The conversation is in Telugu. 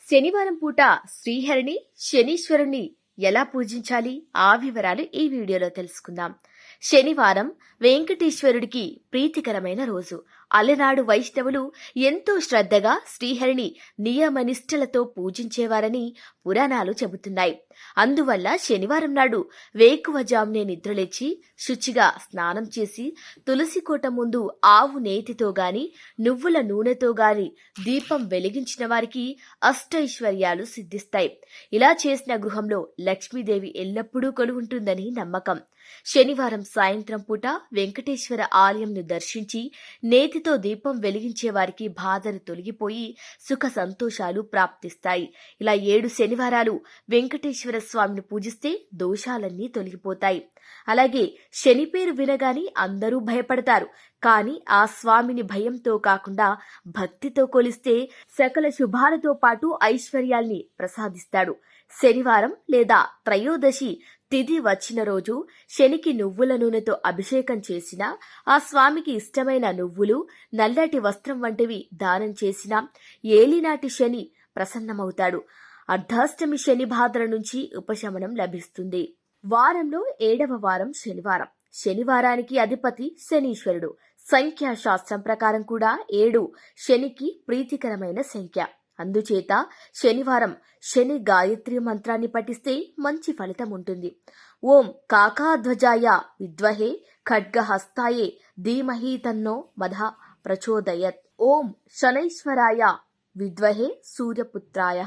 శనివారం పూట శ్రీహరిని శనీశ్వరుని ఎలా పూజించాలి ఆ వివరాలు ఈ వీడియోలో తెలుసుకుందాం. శనివారం వెంకటేశ్వరుడికి ప్రీతికరమైన రోజు. అలనాడు వైష్ణవులు ఎంతో శ్రద్ధగా శ్రీహరిని నియమనిష్టలతో పూజించేవారని పురాణాలు చెబుతున్నాయి. అందువల్ల శనివారం నాడు వేకువజామునే నిద్రలేచి శుచిగా స్నానం చేసి తులసి కోట ముందు ఆవు నేతితో గాని నువ్వుల నూనెతో గాని దీపం వెలిగించిన వారికి అష్టైశ్వర్యాలు సిద్ధిస్తాయి. ఇలా చేసిన గృహంలో లక్ష్మీదేవి ఎల్లప్పుడూ కొలువుంటుందని నమ్మకం. శనివారం సాయంత్రం పూట వెంకటేశ్వర ఆలయంను దర్శించి నేతితో దీపం వెలిగించే వారికి బాధలు తొలగిపోయి సుఖ సంతోషాలు ప్రాప్తిస్తాయి. ఇలా 7 శనివారాలు వెంకటేశ్వర స్వామిని పూజిస్తే దోషాలన్నీ తొలగిపోతాయి. అలాగే శని పేరు వినగానే అందరూ భయపడతారు. కానీ ఆ స్వామిని భయంతో కాకుండా భక్తితో కొలిస్తే సకల శుభాలతో పాటు ఐశ్వర్యాల్ని ప్రసాదిస్తాడు. శనివారం లేదా త్రయోదశి తిథి వచ్చిన రోజు శనికి నువ్వుల నూనెతో అభిషేకం చేసినా, ఆ స్వామికి ఇష్టమైన నువ్వులు, నల్లటి వస్త్రం వంటివి దానం చేసినా ఏలినాటి శని ప్రసన్నమవుతాడు. అర్ధాష్టమి శని బాధల నుంచి ఉపశమనం లభిస్తుంది. వారంలో 7వ వారం శనివారం. శనివారానికి అధిపతి శనీశ్వరుడు. సంఖ్యాశాస్త్రం ప్రకారం కూడా 7 శనికి ప్రీతికరమైన సంఖ్య. అందుచేత శనివారం శని గాయత్రి మంత్రాన్ని పఠిస్తే మంచి ఫలితం ఉంటుంది. ఓం కాకాధ్వజాయ విద్మహే ఖడ్గహస్తాయే ధీమహి తన్నో మద ప్రచోదయత్. ఓం శనైశ్వరాయ విద్మహే సూర్యపుత్రాయ